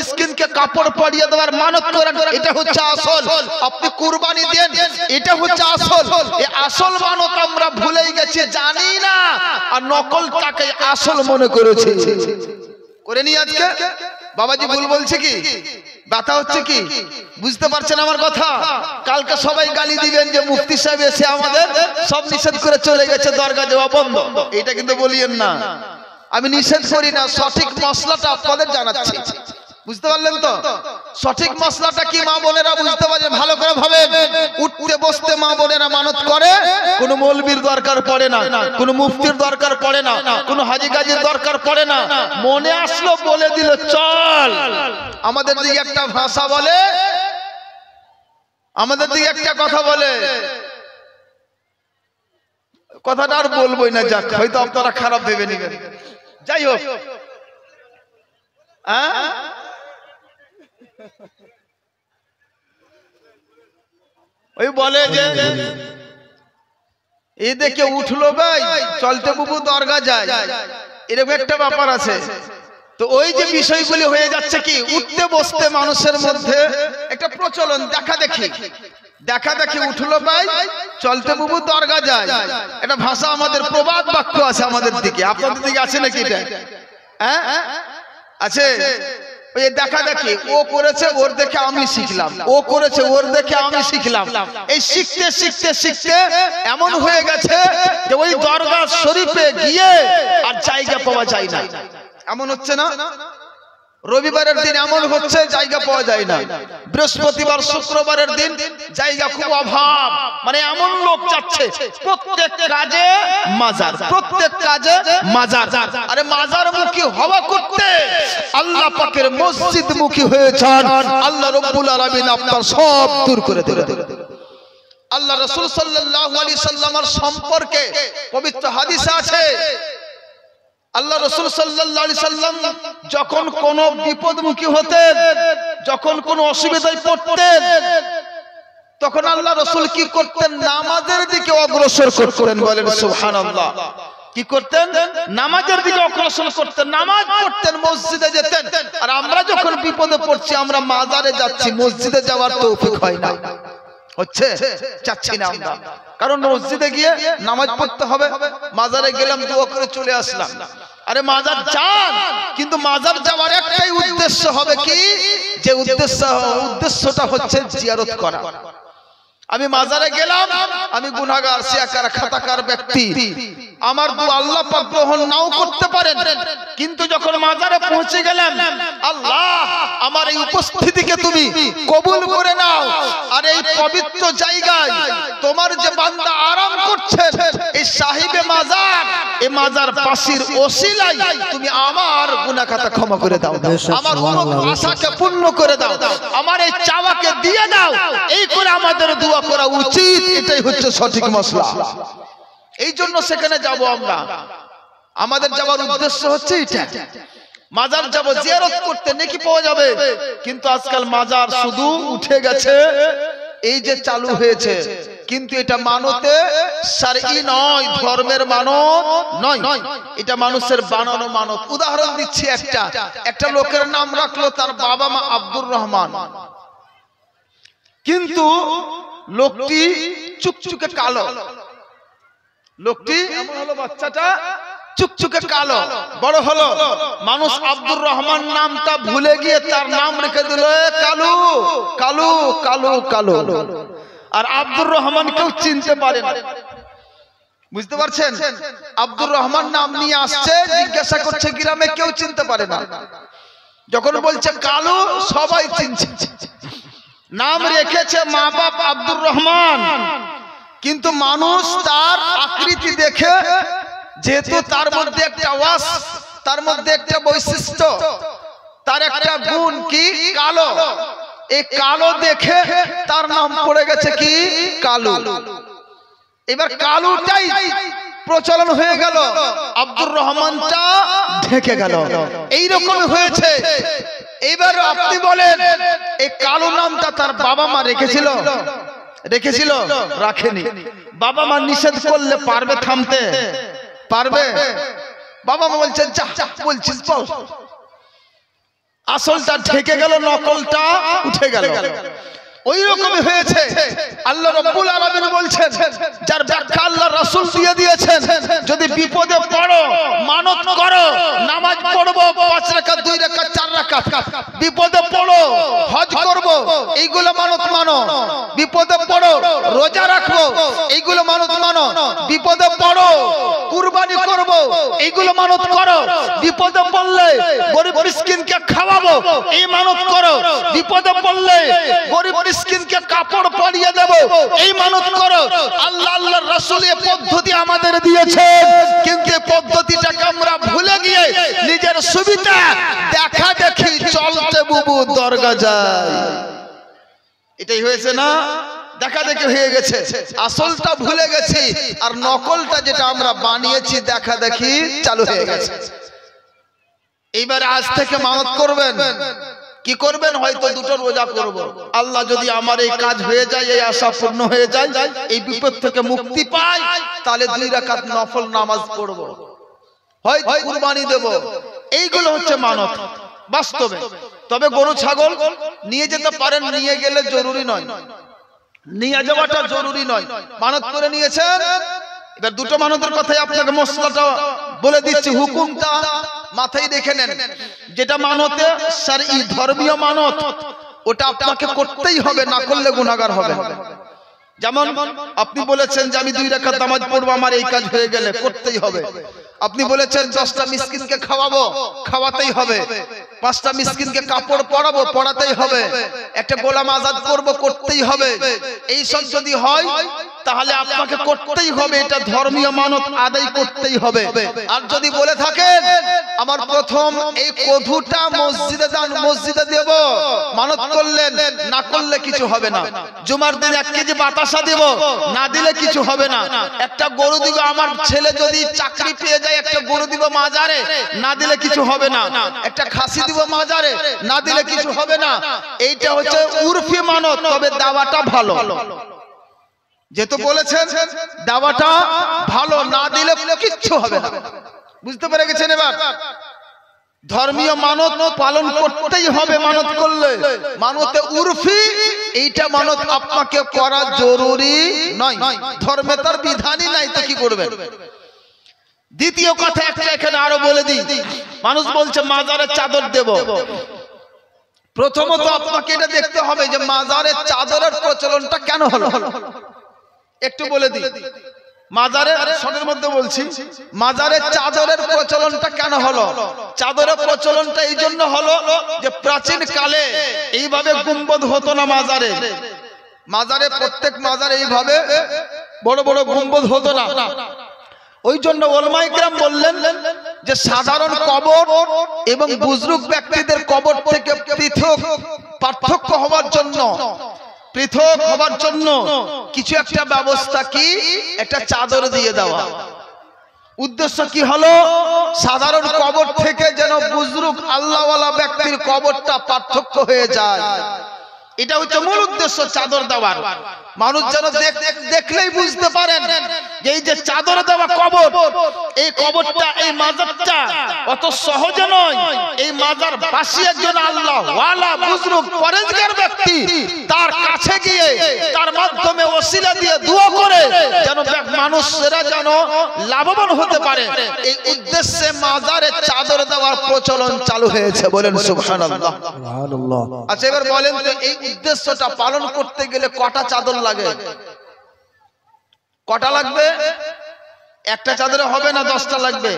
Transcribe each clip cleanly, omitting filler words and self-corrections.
মিসকিনকে কাপড় পরিয়ে দেওয়ার মানত করেন, এটা হচ্ছে আসল। আপনি কুরবানি দেন, এটা হচ্ছে আসল। এই আসল মানত আমরা ভুলেই গেছি, জানি না, আর নকলটাকে আসল মনে করেছি। করে নি আজকে বাবাজি ভুল বলছে কি, ব্যথা হচ্ছে কি, বুঝতে পারছেন আমার কথা? কালকে সবাই গালি দিবেন যে মুফতি সাহেব এসে আমাদের সব নিষেধ করে চলে গেছে, দরগা যাওয়া বন্ধ। এটা কিন্তু বলিয়েন না, আমি নিষেধ করি না, সঠিক মশলাটা আপনাদের জানাচ্ছি। বুঝতে পারলেন তো? সঠিক মশলাটা কি মা বোনেরা বুঝতে পারছেন? ভালো করে ভাবেন। উঠতে বসতে মা বোনেরা মানত করে, কোনো মৌলবীর দরকার পড়ে না, কোনো মুফতির দরকার পড়ে না, কোনো হাজি গাজির দরকার পড়ে না। মনে আসলো বলে দিল চল। আমাদের দিকে একটা ভাষা বলে, আমাদের দিকে একটা কথা বলে, কথাটা আর বলবোই না, যাক হয়তো আপনারা খারাপ ভেবে নেবেন। যাই হোক, ওই বলে যে এই দেখে উঠলো ভাই, চলতে বুবু দরগা যায়, এরকম একটা ব্যাপার আছে। তো ওই যে বিষয়গুলি হয়ে যাচ্ছে কি, উঠতে বসতে মানুষের মধ্যে একটা প্রচলন, দেখা দেখি উঠলো ভাই, চলতে বুবু দরগা যায়। এটা ভাষা আমাদের প্রবাদ বাক্য আছে আমাদের দিকে, আপনাদের দিকে আছে নাকি এটা? হ্যাঁ আছে। ওই দেখা দেখি, ও করেছে ওর দেখে আমি শিখলাম, ও করেছে ওর দেখে আমি শিখলাম। এই শিখতে শিখতে শিখতে এমন হয়ে গেছে যে ওই দরগা শরীফে গিয়ে আর জায়গা পাওয়া যায় না। এমন হচ্ছে না? রবিবারের দিন এমন হচ্ছে জায়গা পাওয়া যায় না, বৃহস্পতিবার শুক্রবারের দিন জায়গা খুব অভাব। মানে এমন লোক যাচ্ছে প্রত্যেক কাজে মাজার, প্রত্যেক কাজে মাজার। আরে মাজার মুখী হওয়া করতে আল্লাহ পাকের মসজিদ মুখী হয়েছেন, আল্লাহ রাব্বুল আলামিন আপনার সব দূর করে দেবে। আল্লাহ রাসূল সাল্লাল্লাহু আলাইহি সাল্লামের সম্পর্কে পবিত্র হাদিসে আছে, আল্লাহ রাসূল সাল্লাল্লাহু আলাইহি সাল্লাম যখন কোন বিপদমুখী হতেন, যখন কোন অসুবিধায় পড়তেন, তখন আল্লাহ রাসূল কি করতেন? নামাজের দিকে অগ্রসর করতেন। বলেন সুবহানাল্লাহ। কি করতেন? নামাজের দিকে অগ্রসর করতেন, নামাজ পড়তেন, মসজিদে যেতেন। আর আমরা যখন বিপদে পড়ছি, আমরা মাজারে যাচ্ছি, মসজিদে যাওয়ার তৌফিক হয় না, হচ্ছে চাচ্ছি না আমরা। কারণ মসজিদে গিয়ে নামাজ পড়তে হবে, মাজারে গেলাম দোয়া করে চলে আসলাম। আরে মাজার যান, কিন্তু মাজার যাওয়ার একটাই উদ্দেশ্য হবে কি, যে উদ্দেশ্যটা হচ্ছে জিয়ারত করা। আমি মাজারে গেলাম, আমি গুনাহগার, সিয়াকার, খাতাকার ব্যক্তি, আমার দোয়া আল্লাহ পাক গ্রহণ নাও করতে পারেন, কিন্তু যখন মাজারে পৌঁছে গেলাম, আল্লাহ আমার এই উপস্থিতিকে তুমি কবুল করে নাও। আর এই পবিত্র জায়গায় তোমার যে বান্দা আরাম করছে, এই সাহিবে মাজার, এই মাজার পাশির ওসিলায় তুমি আমার গুনাহ খাতা ক্ষমা করে দাও, আমার আশাকে পূর্ণ করে দাও, আমার এই চাওয়াকে দিয়ে দাও। এই করে আমাদের দোয়া করা উচিত। এটাই হচ্ছে সঠিক মশলা। এই জন্য সেখানে যাব আমরা, আমাদের যাওয়ার উদ্দেশ্য হচ্ছে এটা। মাজার যাব জিয়ারত করতে, নেকি পাওয়া যাবে। কিন্তু আজকাল মাজার শুধু উঠে গেছে, এই যে চালু হয়েছে, কিন্তু এটা মানতে শারঈ নয়, ধর্মের মানত নয়, এটা মানুষের বানানো মানত। উদাহরণ দিচ্ছি, একটা লোকের নাম রাখলো তার বাবা মা আব্দুর রহমান, কিন্তু লোকটি চুকচুকে কালো। লোকটি এমন হলো, বাচ্চাটা চুকচুকে কালো, বড় হলো, মানুষ আব্দুর রহমান নামটা ভুলে গিয়ে তার নাম রেখে দিল কালু কালু কালু কালু। আর আব্দুর রহমান কেউ চিনতে পারে না। বুঝতে পারছেন? আব্দুর রহমান নাম নিয়ে আসছে, জিজ্ঞাসা করছে গ্রামে, কেউ চিনতে পারে না। যখন বলছে কালু, সবাই চিনছে। নাম রেখেছে মা বাপ আব্দুর রহমান, কিন্তু মানুষ তার আকৃতি দেখে, যেহেতু তার মধ্যে একটা ওয়াস, তার মধ্যে একটা বৈশিষ্ট্য, তার একটা গুণ কি, কালো। এই কালো দেখে তার নাম পড়ে গেছে কি, কালু। এবার কালুটাই প্রচলন হয়ে গেল, আব্দুর রহমানটা ঢেকে গেল। এইরকম হয়েছে। এবার আপনি বলেন, এই কালু নামটা তার বাবা মা রেখেছিল? রাখেনি। বাবা মা নিষেধ করলে পারবে থামতে? পারবে? বাবা মা বলছেন যা বলছিস বল। আসলটা ঢেকে গেল, নকলটা উঠে গেল। ওই রকমই হয়েছে। আল্লাহ রাব্বুল আলামিন বলছেন, যার ব্যাখ্যা আল্লাহ রাসূল দিয়ে দিয়েছেন, যদি বিপদে পড়ো মানত করো, নামাজ পড়বো 5 রাকাত 2 রাকাত 4 রাকাত, বিপদে পড়ো হজ করব, এইগুলো মানত মানো। বিপদে পড়ো রোজা রাখবো, এইগুলো মানত মানো। বিপদে পড়ো কুরবানি করব, এইগুলো মানত করো। বিপদে পড়লে গরিব মিসকিনকে খাওয়াবো, এই মানত করো। বিপদে পড়লে গরিব মিসকিনকে কাপড় পরিয়ে দেব, এই মানত করো। আল্লাহর রাসূল এই পদ্ধতি আমাদের দিয়েছেন, কিন্তু এই পদ্ধতিটাকে আমরা ভুলে গিয়ে নিজের সুবিধা দেখা দেখি চলতে বুবু দরগা যায়। এটাই হয়েছে না? দেখা দেখি হয়ে গেছে, আসলটা ভুলে গেছি, আর নকলটা যেটা আমরা বানিয়েছি দেখা দেখি চালু হয়ে গেছে। এইবার আজ থেকে মানত করবেন। কি করবেন? হয়তো 2টো রোজা করব, আল্লাহ যদি আমার এই কাজ হয়ে যায়, এই আশা পূর্ণ হয়ে যায়, এই বিপদ থেকে মুক্তি পাই, তাহলে 2 রাকাত নফল নামাজ পড়ব, হয়তো কুরবানি দেব। এইগুলো হচ্ছে মানত বাস্তবে। তবে গরু ছাগল নিয়ে যেতে পারেন, নিয়ে গেলে জরুরি নয়, নিয়ে যাওয়াটা জরুরি নয়। মানত করে নিয়েছেন। এবার 2টো মানতের কথাই আপনাকে মশলাটা বলে দিচ্ছি, হুকুমটা মাথায় রেখে নেন। যেটা মানতে শারঈ ধর্মীয় মানত, ওটা আপনাকে করতেই হবে, না করলে গুনাহগার হবে। যেমন আপনি বলেছেন যে আমি 2 রাকাত নামাজ পড়বো, আমার এই কাজ হয়ে গেলে করতেই হবে। আপনি বলেছেন 10টা মিসকিনকে খাওয়াবো, খাওয়াতেই হবে। 5টা মিসকিনকে কাপড় পরাবো, পরাতেই হবে। একটা গোলাম আজাদ করবো, করতেই হবে। এই সব যদি হয় তাহলে আপনাকে করতেই হবে, এটা ধর্মীয় মানত আদায় করতেই হবে। আর যদি বলে থাকেন আমার প্রথম এই কধুটা মসজিদে দান, মসজিদে দেব, মানত করলেন, না করলে কিছু হবে না। জুমার দিন 1 কেজি বাতাসা দেব, না দিলে কিছু হবে না। একটা গরু দিব, আমার ছেলে যদি চাকরি পেয়ে যায়, একটা গরু দিব মাজারে, না দিলে কিছু হবে না। একটা খাসি দিব মাজারে, না দিলে কিছু হবে না। এইটা হচ্ছে উরফি মানত, তবে দাওয়াটা ভালো। যেহেতু বলেছেন দাওয়াটা ভালো, না দিলে কিচ্ছু হবে না। বুঝতে পেরে গেছেন? এবার ধর্মীয় মানত পালন করতেই হবে। মানত করলে মানতে উরফি, এইটা মানত আপনাকে করা জরুরি নয়, ধর্মে তার বিধানই নাই, তো কি করবেন? দ্বিতীয় কথা একটা এখানে আরো বলে দিই, মানুষ বলছে মাজারে চাদর দেব। প্রথমত আপনাকে এটা দেখতে হবে যে মাজারে চাদরের প্রচলনটা কেন হলো, একটু বলে দিই। মাজারে শর্টের মধ্যে বলছি, মাজারে চাদরের প্রচলনটা কেন হলো? চাদরের প্রচলনটা এই জন্য হলো যে প্রাচীন কালে এইভাবে গুম্বদ হতো না মাজারে। মাজারে প্রত্যেক মাজারে এইভাবে বড় বড় গুম্বদ হতো না। ওই জন্য উলামায়ে কেরাম বললেন যে সাধারণ কবর এবং বুজরুগ ব্যক্তিদের কবর থেকে পৃথক পার্থক্য হওয়ার জন্য, পৃথক হবার জন্য কিছু একটা ব্যবস্থা, কি একটা চাদর দিয়ে দেওয়া। উদ্দেশ্য কি হলো? সাধারণ কবর থেকে যেন বুজরুগ আল্লাহওয়ালা ব্যক্তির কবরটা পার্থক্য হয়ে যায়। এটা হচ্ছে মূল উদ্দেশ্য চাদর দেওয়ার। মানুষ যেন দেখলেই বুঝতে পারেন যে এই যে চাদর দেওয়া কবর, এই কবরটা, এই মাজারটা অত সহজে নয়। এই মাজার বাসী একজন আল্লাহ ওয়ালা বুজরুগ পরেজগার ব্যক্তি, তার কাছে গিয়ে তার মাধ্যমে ওসিলা দিয়ে দোয়া করে যেন মানুষেরা যেন লাভবান হতে পারে, এই উদ্দেশ্যে মাজারে চাদর দেওয়ার প্রচলন চালু হয়েছে। বলেন সুবহানাল্লাহ। আচ্ছা এবার বলেন তো, এই উদ্দেশ্যটা পালন করতে গেলে কটা চাদর লাগে? কটা লাগবে? একটা চাদরে হবে না, 10টা লাগবে।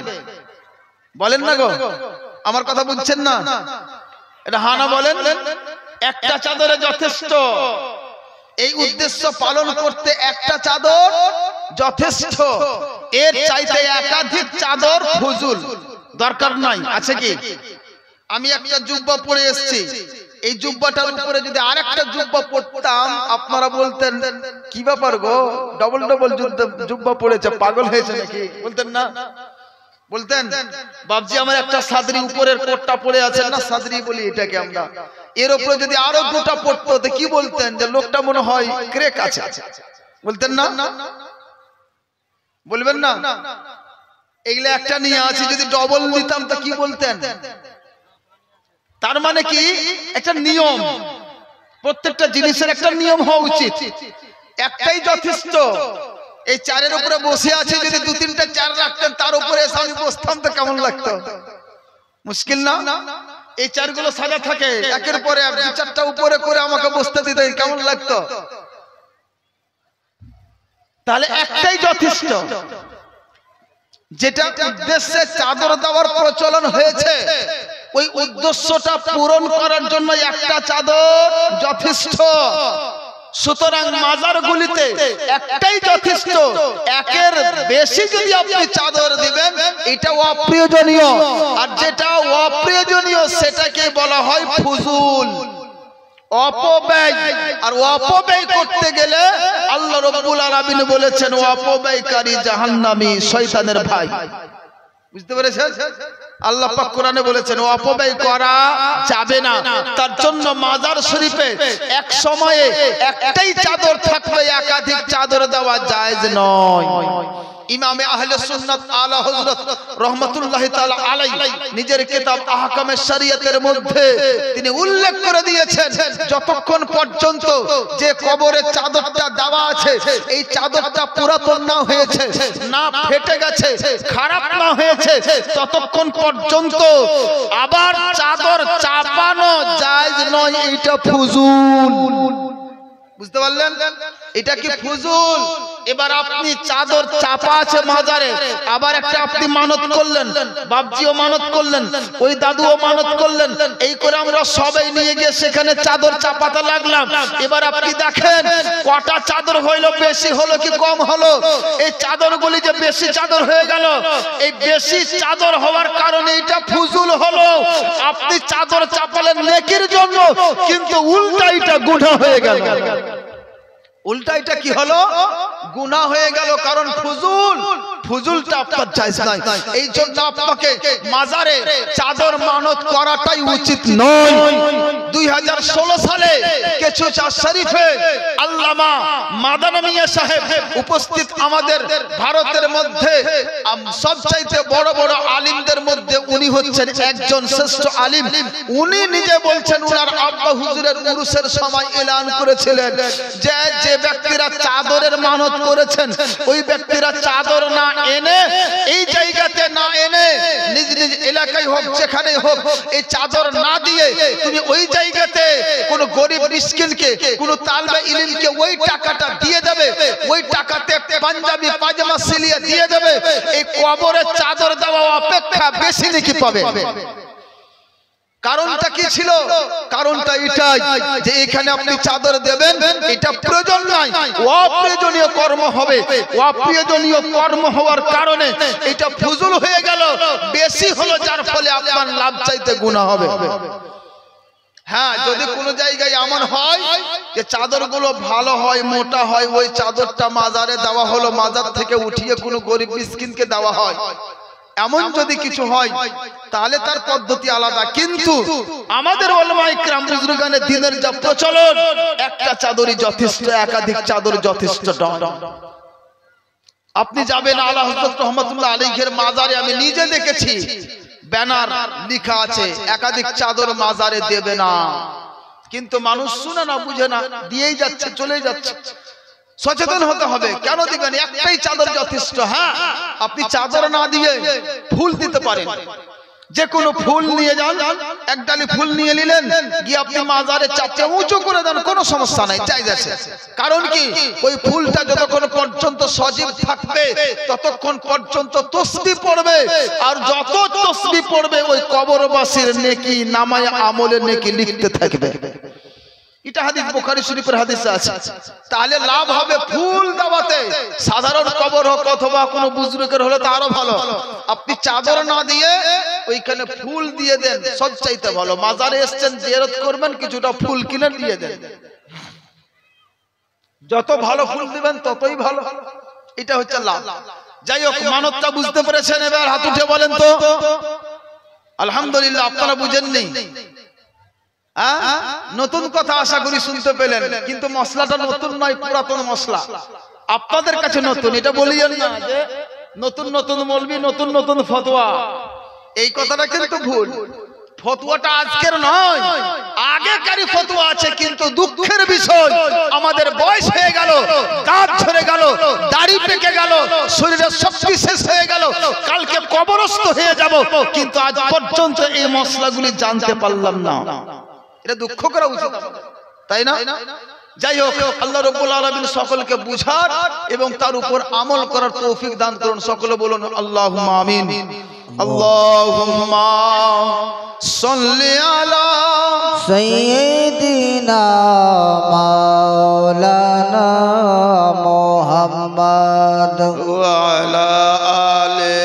বলেন না গো, আমার কথা বুঝছেন না? এটা হানা বলেন। একটা চাদরে যথেষ্ট। এই উদ্দেশ্য পালন করতে একটা চাদর যথেষ্ট। এর চাইতে একাধিক চাদর ফুজুল, দরকার নাই। আছে কি? আমি একটা জুব্বা পরে এসেছি, এই জুব্বাটার উপরে যদি আরেকটা জুব্বা পরতাম, আপনারা বলতেন কি ব্যাপার গো, ডবল ডবল জুব্বা পরেছে, পাগল হয়েছে নাকি? বলতেন না? বলতেন বাবজি আমার একটা সাদরি উপরের কোটটা পরে আছে না, সাদরি বলি এটাকে আমরা, এর উপরে যদি আরো দুটো পড়তো তো কি বলতেন? যে লোকটা মনে হয় ক্রেক আছে। বলতেন না? বলবেন না? এগুলা একটা নিয়ে আছে, যদি ডবল নিতাম তো কি বলতেন? তার মানে কি একটা নিয়ম, প্রত্যেকটা জিনিসের একটা নিয়ম হওয়া উচিত। একটাই যথেষ্ট। এই চারের উপরে বসে আছে, যদি দু তিনটা চার রাখতেন তার উপরে এসে আমি বসতাম তো কেমন লাগতো? মুশকিল না? এই চারগুলো সাজা থাকে, একের পরে এক, দু চারটা উপরে করে আমাকে বসতে দিতেন, কেমন লাগতো? তাহলে একটাই যথেষ্ট। যেটা উদ্দেশ্যে চাদর দেওয়ার প্রচলন হয়েছে, ওই উদ্দেশ্যটা পূরণ করার জন্য একটা চাদর যথেষ্ট। সুতরাং মাজারগুলিতে একটাই যথেষ্ট। একের বেশি যদি আপনি চাদর দিবেন এটা অপ্রয়োজনীয়, আর যেটা অপ্রয়োজনীয় সেটাকে বলা হয় ফুজুল, অপব্যয়। আর অপব্যয় করতে গেলে আল্লাহ রাব্বুল আলামিন বলেছেন অপব্যয়কারী জাহান্নামী, শয়তানের ভাই। বুঝতে পেরেছেন? আল্লাহ পাক কোরআনে বলেছেন অপব্যয় করা যাবে না। তার জন্য মাজার শরীফে এক সময়ে একটাই চাদর থাকবে, একাধিক চাদর দেওয়া জায়েজ নয়। ইমামে আহলে সুন্নাত আলা হযরত রাহমাতুল্লাহি তাআলা আলাইহি নিজের কিতাব আহকামে শরিয়তের মধ্যে তিনি উল্লেখ করে দিয়েছেন, যতক্ষণ পর্যন্ত যে কবরের চাদরটা দেওয়া আছে এই চাদরটা পুরাতন না হয়েছে, না ফেটে গেছে, খারাপ না হয়েছে, ততক্ষণ পর্যন্ত আবার চাদর চাপানো জায়েজ নয়। এটা ফুজুল। বুঝতে পারলেন? এটা কি ফুজুল। এবার আপনি চাদর চাপা আছে মাজারে, আবার একটা আপনি মানত করলেন, বাপজিও মানত করলেন, ওই দাদুও মানত করলেন, এই করে আমরা সবাই নিয়ে গিয়ে সেখানে চাদর চাপাতে লাগলাম। এবার আপনি দেখেন কটা চাদর হইলো, বেশি হলো কি কম হলো? এই চাদরগুলি যে বেশি চাদর হয়ে গেল, এই বেশি চাদর হওয়ার কারণে এটা ফুজুল হলো। আপনি চাদর চাপালেন নেকির জন্য, কিন্তু উল্টা এটা গুনাহ হয়ে গেল। উল্টা এটা কি হলো? গুনাহ হয়ে গেল। কারণ ফুজুলটা আপনার জায়েজ নাই। এই জন্য আপনাকে মাজারে চাদর মানত করাটাই উচিত নয়। 2016 সালে কেচুচা শরীফে আল্লামা মাদানী মিয়া সাহেব উপস্থিত, আমাদের ভারতের মধ্যে সবচাইতে বড় বড় আলিমদের মধ্যে উনি হচ্ছেন একজন শ্রেষ্ঠ আলিম। উনি নিজে বলছেন উনার আব্বা হুজুরের উরুসের সময় এলান করেছিলেন যে যে ব্যক্তিরা চাদরের মানত করেছেন ওই ব্যক্তিরা চাদর না এনে, এই জায়গাতে না এনে, নিজ নিজ এলাকায় হোক যেখানে হোক, এই চাদর না দিয়ে তুমি ওই জায়গাতে কোন গরিব মিসকিনকে, কোন তালবে ইলমকে ওই টাকাটা দিয়ে দেবে, ওই টাকাতে পাঞ্জাবি পাজামা সিলিয়ে দিয়ে দেবে। এই কবরে চাদর দেওয়া অপেক্ষা বেশি নেকি পাবে। কারণটা কি ছিল? কারণটা এটাই যে এখানে আপনি চাদর দেবেন, এটা প্রয়োজন নয়, অপ্রয়োজনীয় কর্ম হবে। অপ্রয়োজনীয় কর্ম হওয়ার কারণে এটা ফুজুল হয়ে গেল, বেশি হলো, যার ফলে আপনার লাভ চাইতে গুনাহ হবে। হ্যাঁ, যদি কোনো জায়গায় এমন হয় যে চাদরগুলো ভালো হয়, মোটা হয়, ওই চাদরটা মাজারে দেওয়া হলো, মাজার থেকে উঠিয়ে কোনো গরিব মিসকিনকে দেওয়া হয়, এমন যদি কিছু হয় তাহলে তার পদ্ধতি আলাদা। কিন্তু আমাদের উলামায়ে কিরাম বুজুর্গানের দ্বীনের যা প্রচলন, একটা চাদরই যথেষ্ট, একাধিক চাদর যথেষ্ট নয়। আপনি যাবেন আলা হযরত রহমাতুল্লাহ আলাইহির মাজারে, আমি নিজে দেখেছি ব্যানার লেখা আছে একাধিক চাদর মাজারে দেবে না, কিন্তু মানুষ শুনে না, বুঝে না, দিয়েই যাচ্ছে, চলেই যাচ্ছে। সচেতন হতে হবে। কেন দিবেন? একটাই চাদর যথেষ্ট। হ্যাঁ, আপনি চাদর না দিয়ে ফুল দিতে পারেন, যে কোনো ফুল নিয়ে যান, এক ডালি ফুল নিয়ে নিলেন, গিয়ে আপনি মাজারে চাপতে উঁচু করে দেন, কোনো সমস্যা নাই, জায়েজ আছে। কারণ কি? ওই ফুলটা যতক্ষণ পর্যন্ত সজীব থাকবে ততক্ষণ পর্যন্ত তাসবিহ পড়বে, আর যত তাসবিহ পড়বে ওই কবরবাসীর নেকি নামায়ে আমলের নেকি লিখতে থাকবে। এটা হাদিস বুখারী শরীফের হাদিসে আছে। তাহলে লাভ হবে ফুল দেওয়াতে। সাধারণ কবর হোক অথবা কোনো বুজুর্গের হলে তা আরো ভালো। আপনি চাদর না দিয়ে ওইখানে ফুল দিয়ে দেন, সবচাইতে ভালো। মাজারে এসেছেন, জিয়ারত করবেন, কিছুটা ফুল কিনে দিয়ে দেন। যত ভালো ফুল দিবেন ততই ভালো। এটা হচ্ছে লাভ। যাই হোক, মানতটা বুঝতে পেরেছেন? এবার হাত উঠে বলেন তো আলহামদুলিল্লাহ। আপনারা বুঝেননি? নতুন কথা আশা করি শুনতে পেলেন, কিন্তু মশলাটা নতুন নয়, পুরাতন মশলা আপনাদের কাছে নতুন। এটা বলিয়েন না যে নতুন নতুন মৌলবি, নতুন নতুন ফতোয়া, এই কথাটা কিন্তু ভুল। ফতোয়াটা আজকের নয়, আগেকারই ফতোয়া আছে, কিন্তু দুঃখের বিষয় আমাদের বয়স হয়ে গেল, দাঁত ঝরে গেল, দাড়ি পেকে গেল, শরীরের শক্তি শেষ হয়ে গেল, কালকে কবরস্থ হয়ে যাব, কিন্তু আজ পর্যন্ত এই মশলাগুলি জানতে পারলাম না। এটা দুঃখ করা উচিত, তাই না? যাই হোক, আল্লাহ রাব্বুল আলামিন সকলকে বুঝার এবং তার উপর আমল করার তৌফিক দান করুন। সকলে বলুন আল্লাহুম্মা আমিন। আল্লাহুম্মা সাল্লি আলা সাইয়্যিদিনা মাওলানা মুহাম্মদ ওয়া আলা আলি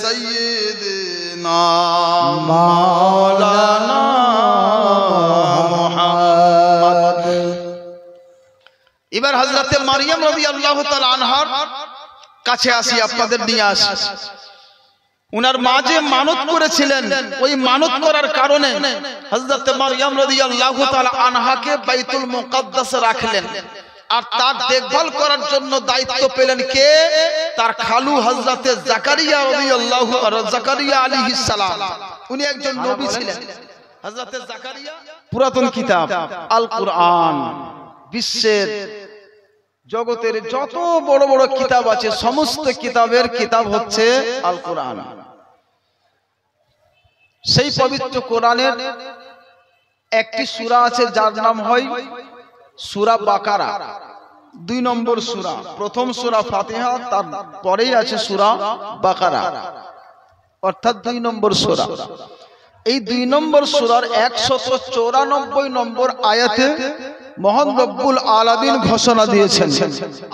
সাইয়্যিদিনা মাওলানা মুহাম্মদ। এবার হযরতে মারইয়াম রাদিয়াল্লাহু তাআলা আনহার কাছে আসি, আপনাদের নিয়ে আসি। উনার মা যে মানত করেছিলেন, ওই মানত করার কারণে হযরতে মারইয়াম রাদিয়াল্লাহু তাআলা আনহাকে বাইতুল মুকাদ্দাসে রাখলেন, আর তার দেখভাল করার জন্য দায়িত্ব পেলেন কে? তার খালু হযরতে জাকারিয়া রাদিয়াল্লাহু জাকারিয়া আলাইহিস সালাম। উনি একজন নবী ছিলেন। হযরতে জাকারিয়া পুরাতন কিতাব আল কুরআন, বিশ্বের জগতের যত বড় বড় কিতাব আছে সমস্ত কিতাবের কিতাব হচ্ছে আল কুরআন। সেই পবিত্র কোরআনের একটি সূরা আছে যার নাম হয় সূরা বাকারা, 2 নম্বর সূরা। প্রথম সূরা ফাতিহা, তার পরেই আছে সূরা বাকারা, অর্থাৎ 2 নম্বর সূরা। এই 2 নম্বর সূরার 194 নম্বর আয়াতে মহান রব্বুল আলামিন ঘোষণা দিয়েছেন।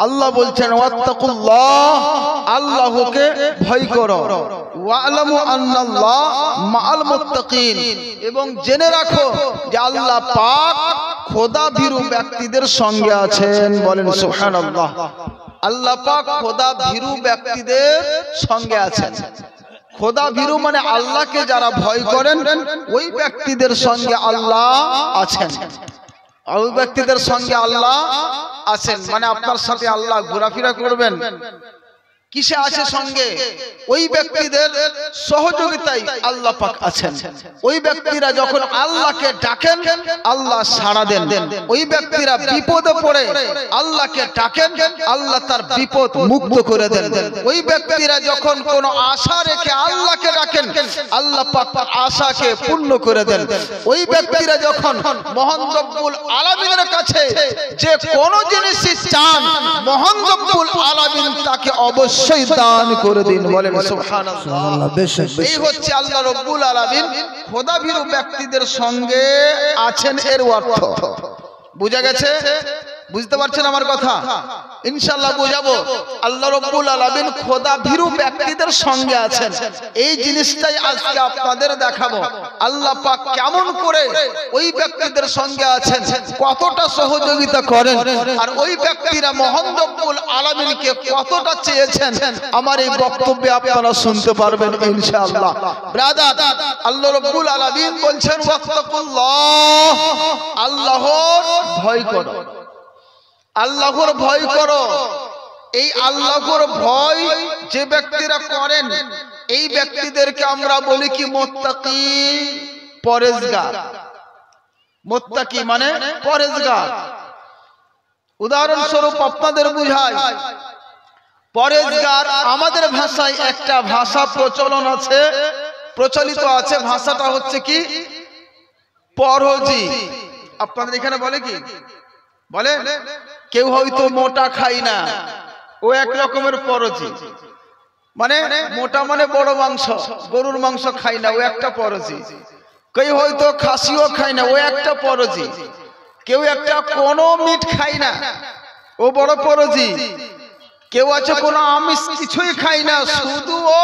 আল্লাহ বলছেন ওয়াত্তাকুল্লাহ, আল্লাহকে ভয় করো, ওয়ালামু আন্নাল্লাহ মাআল মুত্তাকিন, এবং জেনে রাখো যে আল্লাহ পাক খোদা ভীরু ব্যক্তিদের সঙ্গে আছেন। বলেন সুবহানাল্লাহ। আল্লাহ পাক খোদা ভীরু ব্যক্তিদের সঙ্গে আছেন। খোদা ভীরু মানে আল্লাহকে যারা ভয় করেন, ওই ব্যক্তিদের সঙ্গে আল্লাহ আছেন। ওই ব্যক্তিদের সঙ্গে আল্লাহ আছেন মানে আপনার সাথে আল্লাহ ঘোরাফেরা করবেন। কিসে আছে সঙ্গে? ওই ব্যক্তিদের সহযোগিতায় আল্লাহ পাক আছেন। ওই ব্যক্তিরা যখন আল্লাহকে ডাকেন, আল্লাহ সাড়া দেন। ওই ব্যক্তিরা বিপদে পড়ে আল্লাহকে ডাকেন, আল্লাহ তার বিপদ মুক্ত করে দেন। ওই ব্যক্তিরা যখন কোনো আশা রেখে আল্লাহকে ডাকেন, আল্লাহ পাক তার আশাকে পূর্ণ করে দেন। ওই ব্যক্তিরা যখন মহান রব্বুল আলামিনের কাছে যে কোনো জিনিসই চান, মহান রব্বুল আলামিন তাকে অবশ্যই দান করে দিন। বলেন সুবহানাল্লাহ। এই হচ্ছে আল্লাহ রাব্বুল আলামিন খোদা ভীরু ব্যক্তিদের সঙ্গে আছেন, এর অর্থ বুঝা গেছে? বুঝতে পারছেন আমার কথা? ইনশাআল্লাহ বুঝাবো। আল্লাহ রাব্বুল আলামিন খোদা ভীরু ব্যক্তিদের সঙ্গে আছেন, এই জিনিসটাই আজকে আপনাদের দেখাবো। আল্লাহ পাক কেমন করে ওই ব্যক্তিদের সঙ্গে আছেন, কতটা সহযোগিতা করেন, আর ওই ব্যক্তিরা মহান রব্বুল আলামিনকে কতটা চেয়েছেন, আমার এই বক্তব্যে আপনারা শুনতে পারবেন ইনশাআল্লাহ। ব্রাদার, আল্লাহ রাব্বুল আলামিন বলছেন ওয়াত্তাকুল্লাহ, আল্লাহর ভয় করো, আল্লাহর ভয় করো। এই আল্লাহর ভয় যে ব্যক্তিরা করেন, এই ব্যক্তিদেরকে আমরা বলি কি? মুত্তাকি, পরেজগার। মুত্তাকি মানে পরেজগার। উদাহরণস্বরূপ আপনাদের বুঝাই, পরেজগার আমাদের ভাষায় একটা ভাষা প্রচলন আছে, প্রচলিত আছে। ভাষাটা হচ্ছে কি? পরজি। আপনাদের এখানে বলে কি? বলে কেউ হয়তো মোটা খাই না, ও এক রকমের পরজি। মানে মোটা মানে বড় মাংস, গরুর মাংস খাই না, ও একটা পরজি। কেউ হয়তো খাসিও খায় না, ও একটা পরজি। কেউ একটা কোনো মিট খাই না, ও বড় পরজি। কেউ আছে কোনো আমিষ কিছুই খাই না, শুধু ও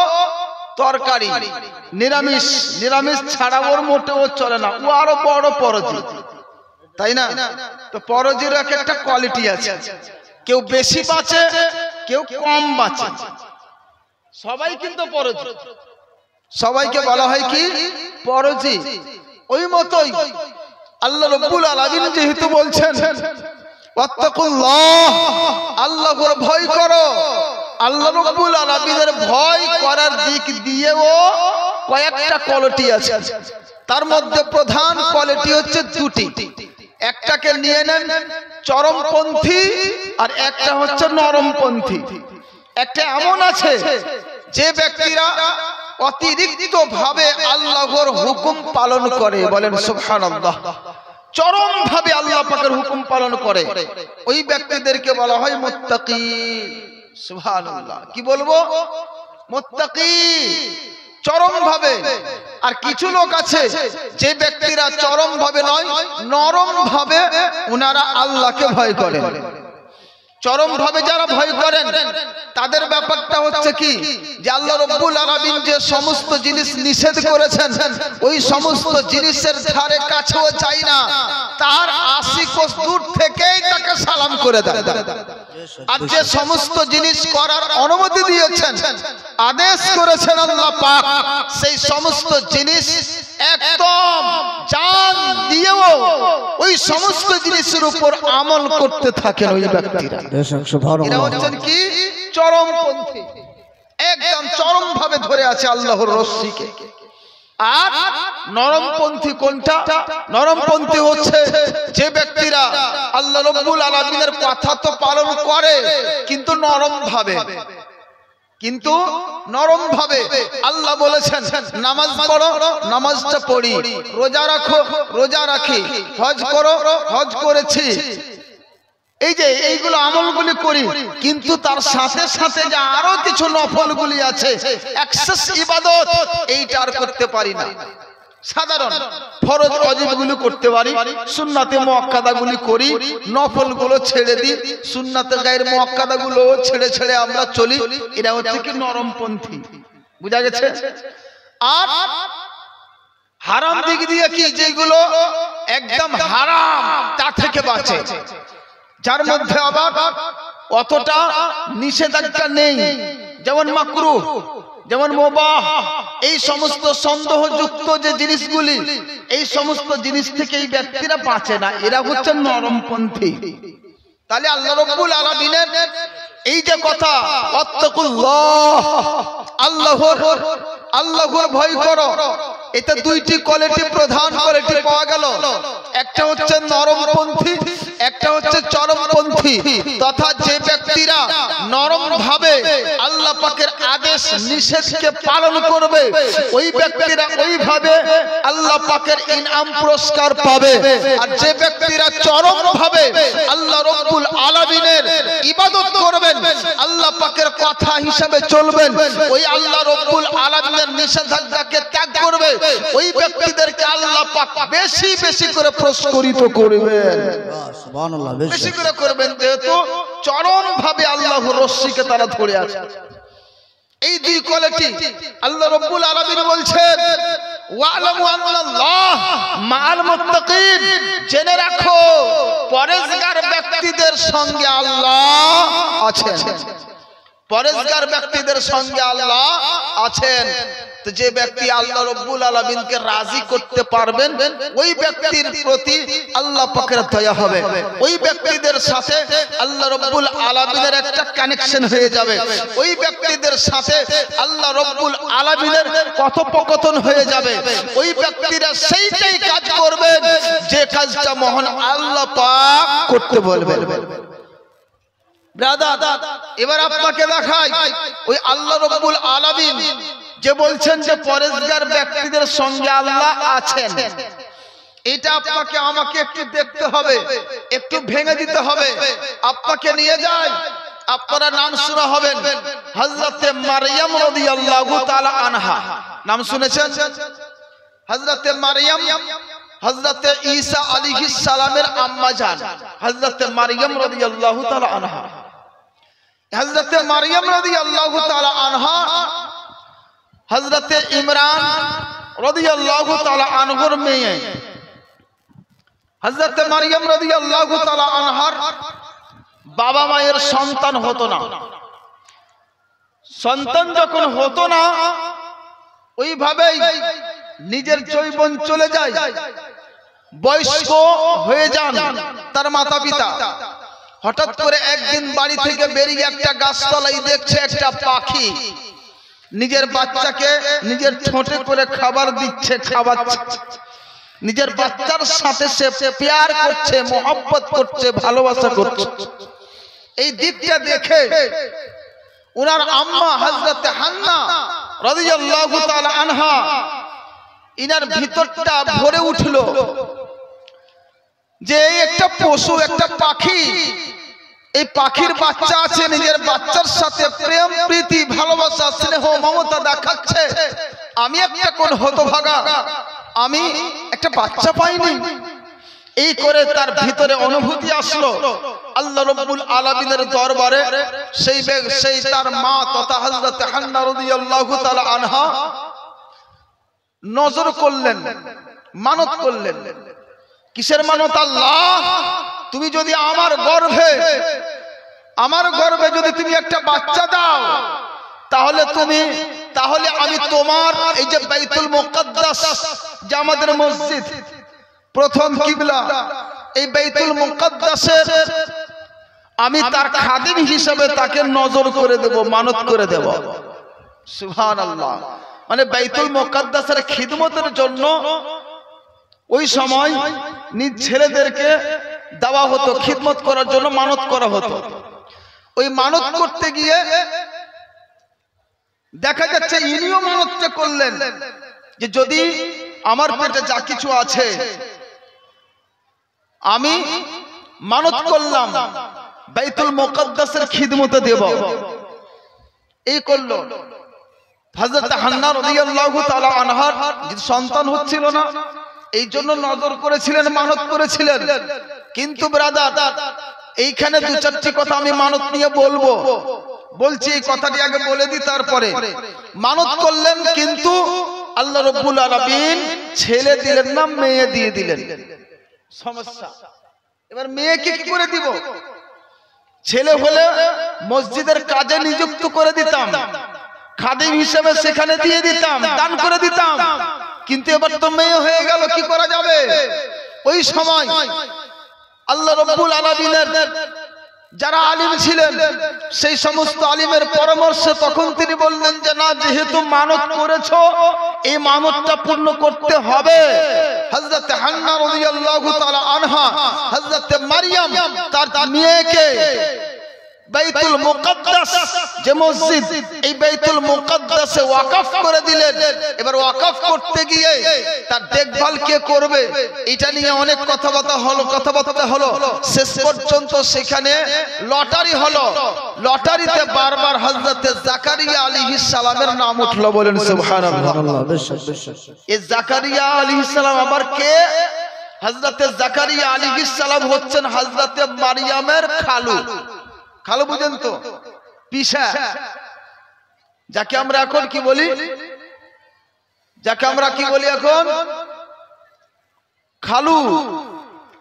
তরকারি, নিরামিষ। নিরামিষ ছাড়া ওর মোটেও চলে না, ও আরো বড় পরজি, তাই না? তো পরজির একটা কোয়ালিটি আছে, কেউ বেশি বাঁচে, কেউ কম বাঁচে, সবাই কিন্তু পরজি। সবাইকে বলা হয় কি? পরজি। ওই মতোই আল্লাহ রাব্বুল আলামিন যেহেতু বলছেন ওয়াত্তাকুল্লাহ, আল্লাহর ভয় করো। আল্লাহ রাব্বুল আলামিনের ভয় করার দিক দিয়েও কয়েকটা কোয়ালিটি আছে। তার মধ্যে প্রধান কোয়ালিটি হচ্ছে দুটি, একটাকে নিয়ে নেন চরমপন্থী আর একটা হচ্ছে নরমপন্থী। একটা এমন আছে যে ব্যক্তিরা অতিরিক্ত ভাবে আল্লাহর হুকুম পালন করে, বলেন সুবহানাল্লাহ, চরম ভাবে আল্লাহ পাকের হুকুম পালন করে, ওই ব্যক্তিদেরকে বলা হয় মুত্তাকি। সুবহানাল্লাহ, কি বলবো? মুত্তাকি, চরম ভাবে। আর কিছু লোক আছে যে ব্যক্তিরা চরম ভাবে নয়, নরম ভাবে উনারা আল্লাহকে ভয় করেন। চরম ভাবে যারা ভয় করেন তাদের ব্যাপারটা হচ্ছে কি, যে আল্লাহ রাব্বুল আলামিন যে সমস্ত জিনিস নিষেধ করেছেন ওই সমস্ত জিনিসের ধারে কাছেও চাই না, তার 80 কোষ দূর থেকেই তাকে সালাম করে দেয়। আর যে সমস্ত জিনিস করার অনুমতি দিয়েছেন, আদেশ করেছেন আল্লাহ পাক, সেই সমস্ত জিনিস একদম জান দিয়েও ওই সমস্ত জিনিসের উপর আমল করতে থাকেন ওই ব্যক্তিরা। এরা হচ্ছেন কি? চরমপন্থী, একদম চরম ভাবে ধরে আছে আল্লাহর রশ্মিকে। আর নরমপন্থী কোনটা? নরমপন্থী হচ্ছে যে ব্যক্তিরা আল্লাহ রাব্বুল আলামিনের কথা তো পালন করে কিন্তু নরম ভাবে, কিন্তু নরম ভাবে। আল্লাহ বলেছেন নামাজ পড়ো, নামাজটা পড়ি, রোজা রাখো, রোজা রাখি, হজ করো, হজ করেছি, এই যে এইগুলো আমলগুলি করি, কিন্তু তার সাথে সাথে যে আরো কিছু নফলগুলি আছে, এক্সেস ইবাদত, এইটা আর করতে পারি না। সাধারণ ফরজ ওয়াজিবগুলো করতে পারি, সুন্নাতে মুআক্কাদাগুলি করি, নফলগুলো ছেড়ে দিই, সুন্নাতে গায়ের মুআক্কাদাগুলো ছেড়ে ছেড়ে আমরা চলি। এটা হচ্ছে কি? নরমপন্থী। বুঝা গেছে? আর হারাম দিক দিয়ে কি, যেগুলো একদম হারাম তা থেকে বাঁচে, যার মধ্যে আবার অতটা নিষেধাজ্ঞা নেই, যেমন মাকরুহ, যেমন মুবাহ, এই সমস্ত সন্দেহযুক্ত যে জিনিসগুলি, এই সমস্ত জিনিস থেকে এই ব্যক্তিরা বাঁচে না, এরা হচ্ছে নরমপন্থী। তাহলে আল্লাহ রাব্বুল আলামিনের এই যে কথা, আত্তাকুল্লাহ, আল্লাহর ভয় করো, এটা দুইটি কোয়ালিটি, প্রধান কোয়ালিটি পাওয়া গেল। একটা হচ্ছে নরমপন্থী, একটা হচ্ছে চরমপন্থী। তথা যে ব্যক্তিরা নরম ভাবে আল্লাহ পাকের আদেশ নিষেধকে পালন করবে, ওই ব্যক্তিরা ওইভাবে আল্লাহ পাকের ইনাম পুরস্কার পাবে। আর যে ব্যক্তিরা চরম ভাবে আল্লাহ রাব্বুল আলামিনের ইবাদত করবেন, আল্লাহ পাকের কথা হিসাবে চলবেন, ওই আল্লাহ রাব্বুল আলামিনের নিষেধাজ্ঞাকে ত্যাগ করবে, ওই ব্যক্তিদেরকে আল্লাহ পাক বেশি বেশি করে পুরস্কৃত করবেন। সুবহানাল্লাহ, বেশি করে করবেন, যেহেতু চরম ভাবে আল্লাহর রশ্মিকে তারা ধরে আছে। এই দুই কোয়ালিটি আল্লাহ রাব্বুল আলামিন বলছেন, ওয়ালামু আন্নাল্লাহ মাআল মুত্তাকিন, জেনে রাখো পরেজগার ব্যক্তিদের সঙ্গে আল্লাহ আছেন। পরেজগার ব্যক্তিদের সঙ্গে আল্লাহ আছেন। তো যে ব্যক্তি আল্লাহ রাব্বুল আলামিনকে রাজি করতে পারবেন, ওই ব্যক্তির প্রতি আল্লাহ পাকের দয়া হবে, ওই ব্যক্তিদের সাথে আল্লাহ রাব্বুল আলামিনের একটা কানেকশন হয়ে যাবে, ওই ব্যক্তিদের সাথে আল্লাহ রাব্বুল আলামিনের কথোপকথন হয়ে যাবে। ওই ব্যক্তিরা সেইটাই কাজ করবেন যে কাজটা মহান আল্লাহ পাক করতে বলবেন। ব্রাদার, এবার আপনাকে দেখাই ওই আল্লাহ রাব্বুল আলামিন যে বলছেন যে পরেজগার ব্যক্তিদের সঙ্গে আল্লাহ আছেন, এটা আপনাকে আমাকে একটু দেখতে হবে, একটু ভেঙে দিতে হবে। আপনাকে নিয়ে যাই, আপনারা নাম শোনা হবেন হযরতে মারইয়াম রাদিয়াল্লাহু তাআলা আনহা। নাম শুনেছেন? হযরতে মারইয়াম হযরতে ঈসা আলাইহিস সালামের আম্মা জান, হযরতে মারইয়াম রাদিয়াল্লাহু তাআলা আনহা। হযরতে মারইয়াম রাদিয়াল্লাহু তাআলা আনহা হযরতে ইমরান রাদিয়াল্লাহু তাআলা আনহুর মেয়ে। হযরতে মারইয়াম রাদিয়াল্লাহু তাআলা আনহার বাবা মায়ের সন্তান হতো না। সন্তান যখন হতো না, ওইভাবেই নিজের যৌবন চলে যায়, বয়স্ক হয়ে যান তার মাতা পিতা। হঠাৎ করে একদিন বাড়ি থেকে বেরিয়ে একটা গাছতলায় দেখছে একটা পাখি, নিজের বাচ্চাকে নিজের ঠোঁটে করে খাবার দিচ্ছে, খাওয়াচ্ছে, নিজের বাচ্চার সাথে সে প্যার করছে, মোহব্বত করছে, ভালোবাসা করছে। এই দিকটা দেখে ওনার আম্মা হযরত হান্না রাদিয়াল্লাহু তাআলা আনহা ইনার ভিতরটা ভরে উঠলো যে এই একটা পশু, একটা পাখি, এই পাখির বাচ্চা আছে, নিজের বাচ্চার সাথে প্রেম প্রীতি ভালোবাসা স্নেহ মমতা দেখাচ্ছে, আমি একটা কোন হতভাগা, আমি একটা বাচ্চা পাইনি। এই করে তার ভিতরে অনুভূতি আসলো। আল্লাহ রাব্বুল আলামিনের দরবারে সেই তার মা তথা হযরত হান্না রাদিয়াল্লাহু তাআলা আনহা নজর করলেন, মানত করলেন। কিসের মানত? আল্লাহ, তুমি যদি আমার গর্ভে যদি তুমি একটা বাচ্চা দাও, তাহলে আমি তোমার এই যে বাইতুল মুকাদ্দাস, যে আমাদের মসজিদ, প্রথম কিবলা, এই বাইতুল মুকাদ্দাসের আমি তার খাদিম হিসেবে তাকে নজর করে দেব, মানত করে দেব। সুবহানাল্লাহ। মানে বাইতুল মুকাদ্দাসের খিদমতের জন্য ওই সময় নিজ ছেলেদেরকে দেওয়া হতো, খিদমত করার জন্য মানত করা হতো। ওই মানত করতে গিয়ে দেখা যাচ্ছে ইনিও মানতটা করলেন যে যদি আমার পেটে যা কিছু আছে, আমি মানত করলাম বাইতুল মুকাদ্দাসের খিদমতে দেব। এই করলো। হযরত হান্না রাদিয়াল্লাহু তাআলা আনহার সন্তান হচ্ছিল না, এই জন্য নজর করেছিলেন, মানত করেছিলেন। কিন্তু ব্রাদার, এইখানে দু চারটি কথা আমি মানত নিয়ে বলছি, এই কথাটি আগে বলে দিই, তারপরে মানত করলেন। কিন্তু আল্লাহ রাব্বুল আলামিন ছেলে দিলেন না, মেয়ে দিয়ে দিলেন। সমস্যা। এবার মেয়েকে কি করে দিব? ছেলে হলে মসজিদের কাজে নিযুক্ত করে দিতাম, খাদিম হিসেবে সেখানে দিয়ে দিতাম, দান করে দিতাম। কিন্তু এবার তো মেয়ে হয়ে গেল, কি করা যাবে? ওই সময় আল্লাহ রাব্বুল আলামিনের যারা আলিম ছিলেন, সেই সমস্ত আলিমের পরামর্শে তখন তিনি বললেন যে না, যেহেতু মানত করেছো, এই মানতটা পূর্ণ করতে হবে। হযরত হান্না রাদিয়াল্লাহু তাআলা আনহা হযরত মারইয়াম তার মেয়েকে বাইতুল মুকাদ্দাস, যে মসজিদ, এই বাইতুল মুকাদ্দাসে ওয়াকফ করে দিলেন। এবার ওয়াকফ করতে গিয়ে তার দেখভাল কে করবে, এটা নিয়ে অনেক কথাবার্তা হলো। শেষ পর্যন্ত সেখানে লটারি হলো। লটারিতে বারবার হযরত জাকারিয়া আলাইহিস সালামের নাম উঠলো। বলেন সুবহানাল্লাহ। এই জাকারিয়া আলাইহিস সালাম আবার কে? হযরত জাকারিয়া আলাইহিস সালাম হচ্ছেন হযরত মারইয়ামের খালু। খালু বুঝেন তো? পিসা, যাকে আমরা এখন কি বলি? এখন খালু।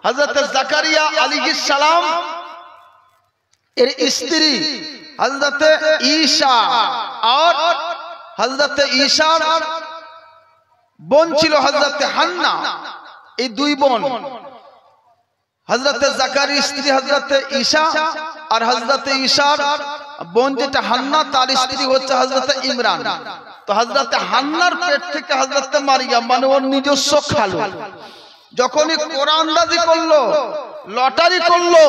হযরত জাকারিয়া আলাইহিস সালাম এর স্ত্রী হযরত ঈসা, আর হযরত ঈসার বোন ছিল হযরত হান্না। এই দুই বোন, হযরত জাকারিয়ার স্ত্রী হযরত ঈসা, আর হযরত ঈসার বোন যেটা হান্না, তার স্ত্রী হচ্ছে হযরত ইমরান। তো হযরত হান্নার পেট থেকে হযরত মারইয়াম, মানে ওর নিজস্ব খালু, যখনই কোরআন নাযিল করলো, লটারি করলো,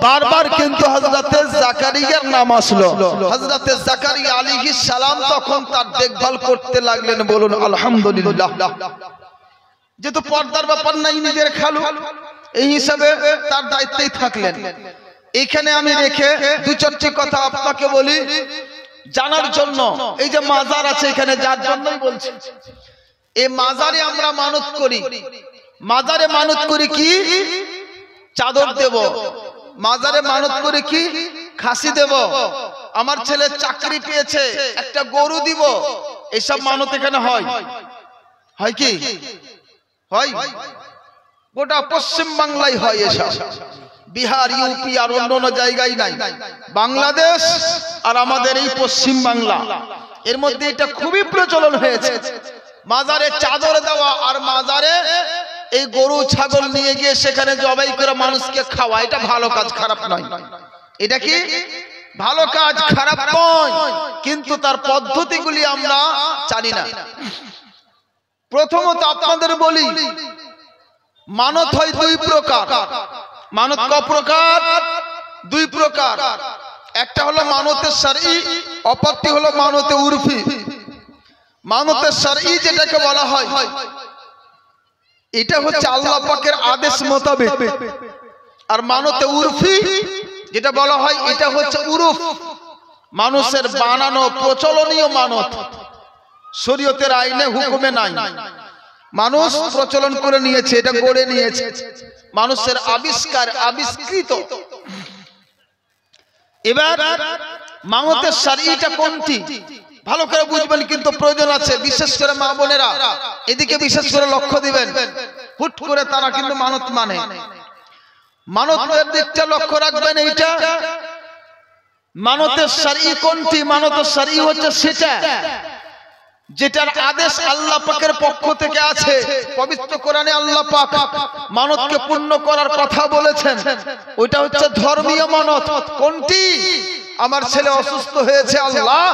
বারবার কিন্তু হযরত জাকারিয়ার নাম আসলো। হযরত জাকারিয়া আলাইহিস সালাম তখন তার দেখভাল করতে লাগলেন। বলুন আলহামদুলিল্লাহ। যেহেতু পর্দার ব্যাপার নাই, নিজের খালু, এই হিসাবে তার দায়িত্বেই থাকলেন। এখানে আমি রেখে দু চারটি কথা আপনাকে বলি জানার জন্য। এই যে মাজার আছে এখানে, যার জন্যই বলছি, এই মাজারে আমরা মানত করি। মাজারে মানত করি কি? চাদর দেব। মাজারে মানত করি কি? খাসি দেব। আমার ছেলে চাকরি পেয়েছে, একটা গরু দিব। এইসব মানত এখানে হয় কি? হয়। গোটা পশ্চিম বাংলায় হয় এসব। বিহার, ইউপি আর অন্য জায়গায় নাই। বাংলাদেশ আর আমাদের এই পশ্চিম বাংলা, এর মধ্যে এটা খুবই প্রচলন হয়েছে। মাজারে চাদর দেওয়া, আর মাজারে এই গরু ছাগল নিয়ে গিয়ে সেখানে জবাই করে মানুষকে খাওয়া। এটা ভালো কাজ, খারাপ নয়। এটা কি ভালো কাজ খারাপ নয়, কিন্তু তার পদ্ধতিগুলি আমরা জানি না। প্রথমত আপনাদের বলি, মানত হয় দুই প্রকার। মানত ক প্রকার? দুই প্রকার। একটা হলো মানতে শারঈ, অপরটি হলো মানতে উরফি। মানতে শারঈ যেটাকে বলা হয়, এটা হচ্ছে আল্লাহ পাকের আদেশ মোতাবেক। আর মানতে উরফি যেটা বলা হয়, এটা হচ্ছে উরুফ, মানুষের বানানো প্রচলনীয় মানত, শরীয়তের আইনে হুকুমে নাই, মানুষ প্রচলন করে নিয়েছে, এটা গড়ে নিয়েছে, মানুষের আবিষ্কার, আবিষ্কৃত। এবার মানতের শারঈটা কোনটি ভালো করে বুঝবেন, কিন্তু প্রয়োজন আছে, বিশেষ করে মা বোনেরা এদিকে বিশেষ করে লক্ষ্য দিবেন। হুট করে তারা কিন্তু মানত মানে, মানতের দিকটা লক্ষ্য রাখবেন। এইটা মানতের শারঈ কোনটি? মানতের শারঈ হচ্ছে সেটা যেটার আদেশ আল্লাহ পাকের পক্ষ থেকে আছে। পবিত্র কোরআনে আল্লাহ পাক মানতকে পূর্ণ করার কথা বলেছেন, ওইটা হচ্ছে ধর্মীয় মানত। কোনটি? আমার ছেলে অসুস্থ হয়েছে, আল্লাহ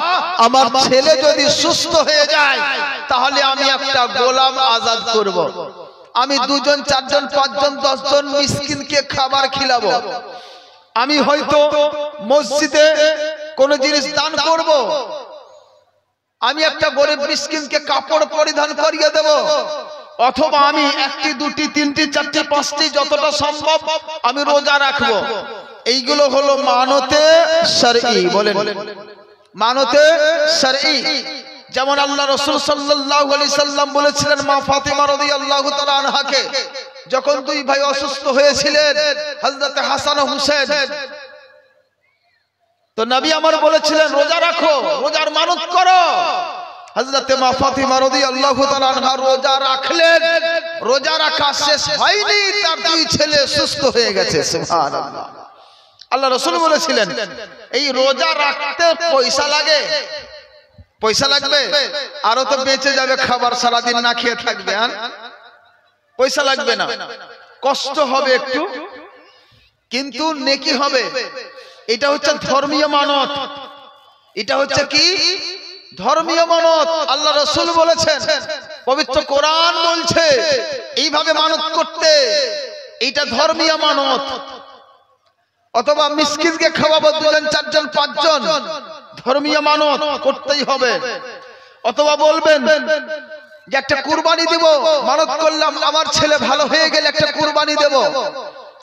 আমার ছেলে যদি সুস্থ হয়ে যায় তাহলে আমি একটা গোলাম আজাদ করব, আমি 2 জন 4 জন 5 জন 10 জন মিসকিনকে খাবার খিলাবো, আমি হয়তো মসজিদে কোন জিনিস দান করব, আমি একটা গরিব মিসকিনকে কাপড় পরিধান করিয়ে দেব, অথবা আমি 1টি 2টি 3টি 4টি 5টি যতটা সম্ভব আমি রোজা রাখবো। এইগুলো হলো মানতে শারঈ। বলেন মানতে শারঈ। যেমন আল্লাহ রাসূল সাল্লাল্লাহু আলাইহি সাল্লাম বলেছিলেন মা ফাতিমা রাদিয়াল্লাহু তাআলা আনহাকে, যখন 2 ভাই অসুস্থ হয়েছিলেন, হযরত হাসান ও হুসেন, তো নবী আমার বলেছিলেন রোজা রাখো, রোজার মানত করো। হযরত মা ফাতিমা রাদিয়াল্লাহু তাআলা আনহা রোজা রাখলেন, রোজা রাখা শেষ হয়নি, তার 2 ছেলে সুস্থ হয়ে গেছে। সুবহানাল্লাহ। আল্লাহ রাসূল বলেছিলেন এই রোজা রাখতে পয়সা লাগে, পয়সা লাগবে, আরো তো বেঁচে যাবে, খাবার সারা দিন না খেয়ে থাকবে, পয়সা লাগবে না, কষ্ট হবে একটু, কিন্তু নেকি হবে। এটা হচ্ছে ধর্মীয় মানত। এটা হচ্ছে কি? ধর্মীয় মানত। আল্লাহ রাসূল বলেছেন, পবিত্র কোরআন বলছে এইভাবে মানত করতে, এটা ধর্মীয় মানত। অথবা মিসকিনকে খাওয়াবো 2 জন 4 জন 5 জন, ধর্মীয় মানত করতেই হবে। অথবা বলবেন যে একটা কুরবানি দেব, মানত করলাম আমার ছেলে ভালো হয়ে গেলে একটা কুরবানি দেব,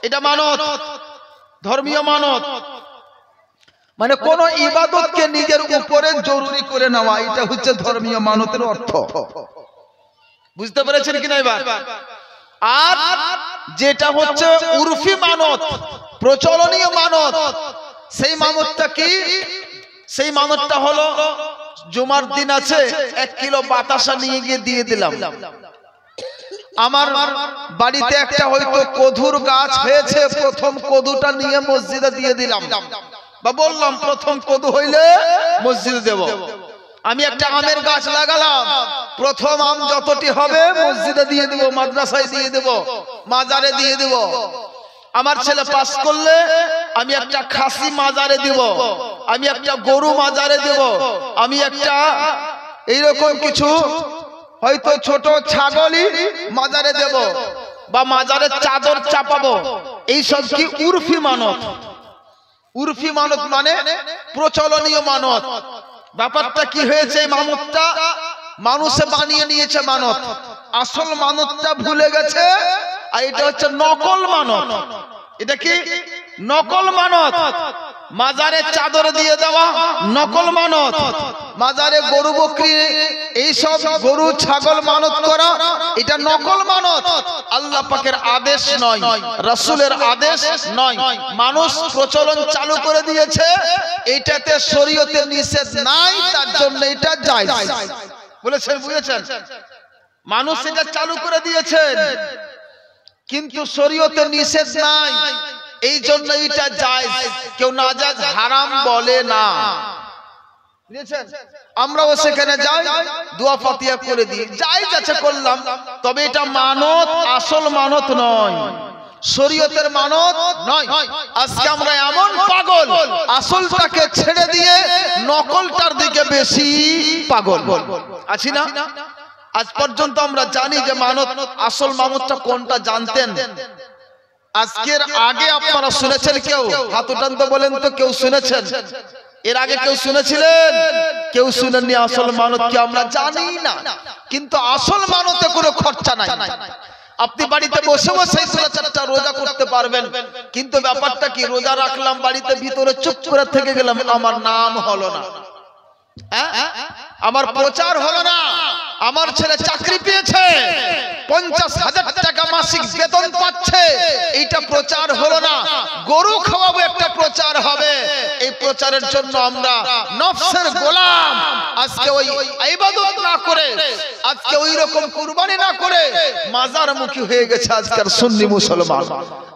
এটা মানত, ধর্মীয় মানত। মানে কোন ইবাদতকে নিজের উপরে জরুরি করে নেওয়া, এটা হচ্ছে ধর্মীয় মানতের অর্থ। বুঝতে পেরেছেন কিনা এবার? আর যেটা হচ্ছে উরফি মানত, প্রচলনীয় মানত, সেই মানতটা কি? সেই মানতটা হলো জুমার দিন আছে 1 কিলো বাতাসা নিয়ে গিয়ে দিয়ে দিলাম, আমার বাড়িতে একটা হয়তো কদুর গাছ হয়েছে, প্রথম কদুটা নিয়ে মসজিদে দিয়ে দিলাম, বা বললাম প্রথম কদু হইলে মসজিদে দেব। আমি একটা আমের গাছ লাগালাম, প্রথম আম যতটি হবে মসজিদে দিয়ে দেব, মাদ্রাসায় দিয়ে দেব, মাজারে দিয়ে দেব। আমার ছেলে পাস করলে আমি একটা খাসি মাজারে দেব, আমি একটা গরু মাজারে দেব, আমি একটা এইরকম কিছু হয়তো ছোট ছাগলই মাজারে দেব, বা মাজারের চাদর চাপাবো। এই সব কি? উরফি মানত। উরফি মানত মানে প্রচলনীয় মানত। ব্যাপারটা কি হয়েছে? এই মানতটা মানুষে বানিয়ে নিয়েছে মানত, আসল মানতটা ভুলে গেছে, আর এটা হচ্ছে নকল মানত। এটা কি? নকল মানত। মাজারে চাদর দিয়ে দেওয়া নকল মানত, মাজারে গরু বকরি এইসব গরু ছাগল মানত করা এটা নকল মানত। আল্লাহ পাকের আদেশ নয়, রাসূলের আদেশ নয়, মানুষ প্রচলন চালু করে দিয়েছে, এটাতে শরীয়তে নিষেধ নাই, তার জন্য এটা জায়েজ বলেছেন। বুঝেছেন? মানুষ এটা চালু করে দিয়েছেন, কিন্তু শরীয়তে নিষেধ নাই, এই জন্য এটা জায়েজ, কেউ নাজায়েজ হারাম বলে না। বুঝেছেন? আমরাও সেখানে যাই, দোয়া ফাতিহা করে দিই, জায়েজ আছে করলাম, তবে এটা মানত আসল মানত নয়। শরীয়তের মানত নয়। আজকে আমরা এমন পাগল, আসলটাকে ছেড়ে দিয়ে নকলটার দিকে বেশি পাগল আছি না? আজ পর্যন্ত আমরা জানি যে মানত, আসল মানতটা কোনটা জানতেন? আজকের আগে আপনারা শুনেছেন কেউ? হাত উঠান তো, বলেন তো কেউ শুনেছেন? এর আগে কেউ শুনেছিলেন? কেউ শুনেননি। আসল মানত কি আমরা জানি না, কিন্তু আসল মানতে কোনো খরচা নাই। আপনি বাড়িতে বসে বসে 4টা রোজা করতে পারবেন, কিন্তু ব্যাপারটা কি, রোজা রাখলাম বাড়িতে ভিতরে চুপ করে থেকে গেলাম, আমার নাম হলো না, আমার প্রচার হলো না, আমার ছেলে চাকরি পেয়েছে, 50,000 টাকা মাসিক বেতন পাচ্ছে, এইটা প্রচার হলো না। গরু খাওয়াবো, একটা প্রচার হবে, এই প্রচারের জন্য আমরা নফসের গোলাম, আজকে ওই ইবাদত না করে, আজকে ওই রকম কুরবানি না করে মাজারমুখী হয়ে গেছে আজকের সুন্নি মুসলমান।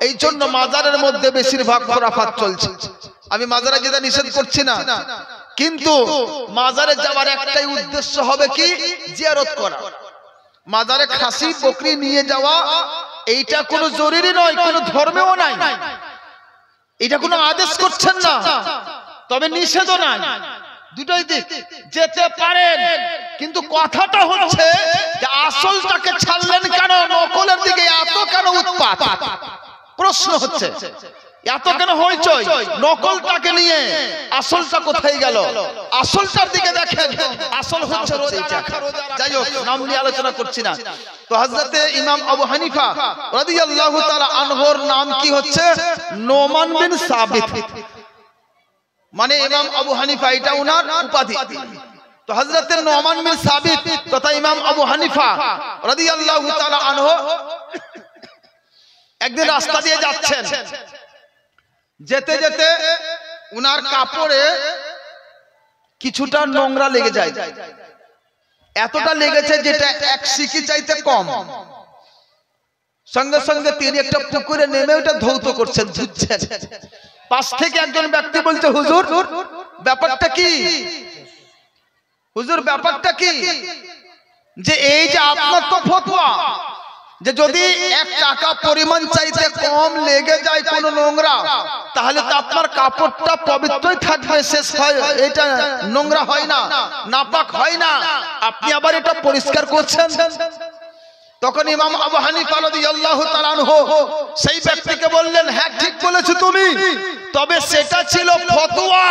এই জন্য মাজারের মধ্যে বেশিরভাগ খোরাফাত চলছে। আমি মাজারে যেতে নিষেধ করছি না, কিন্তু মাজারে যাওয়ার একটাই উদ্দেশ্য হবে কি, জিয়ারত করা। মাজারে খাসি বকরি নিয়ে যাওয়া এইটা কোনো জরুরি নয়, কোনো ধর্মেও নাই, এটা কোনো আদেশ করছেন না, তবে নিষেধও নাই। দুটোই দিক, যেতে পারেন, কিন্তু কথাটা হচ্ছে যে আসলটাকে ছাড়লেন কেন? নকলের দিকে এত কেন উৎপাত? প্রশ্ন হচ্ছে এত কেন হইচই নকলটাকে নিয়ে? আসলটা কোথায় গেল? আসলটার দিকে দেখেন, আসল হচ্ছে রোজা রাখা। যাই হোক, নাম নিয়ে আলোচনা করছি না। তো হযরতে ইমাম আবু হানিফা রাদিয়াল্লাহু তাআলা আনহুর নাম কি হচ্ছে? নোমান বিন সাবিত, মানে ইমাম আবু হানিফা, এটা উনার উপাধি। তো হযরতে নোমান বিন সাবিত তথা ইমাম আবু হানিফা রাদিয়াল্লাহু তাআলা আনহু একদিন রাস্তা দিয়ে যাচ্ছেন, যেতে যেতে উনার কাপড়ে কিছুটা নোংরা লেগে যায়, এতটা লেগেছে যেটা এক সিকি চাইতে কম। সঙ্গে সঙ্গে তিনি একটা পুকুরে নেমে ওটা ধৌত করছেন, ধুচ্ছেন। পাশ থেকে একজন ব্যক্তি বলছে, হুজুর ব্যাপারটা কি? হুজুর ব্যাপারটা কি? যে এই যে আপনার তো ফতোয়া যে যদি 1 টাকা পরিমাণ চাইতে কম লেগে যায় কোনো নোংরা, তাহলে তো আপনার কাপড়টা পবিত্রই থাকবে, শেষ হয়, এটা নোংরা হয় না, নাপাক হয় না, আপনি আবার এটা পরিষ্কার করছেন। তখন ইমাম আবু হানিফা রাদিয়াল্লাহু তাআলা আনহু সেই ব্যক্তিকে বললেন, হ্যাঁ ঠিক বলেছো তুমি, তবে সেটা ছিল ফতোয়া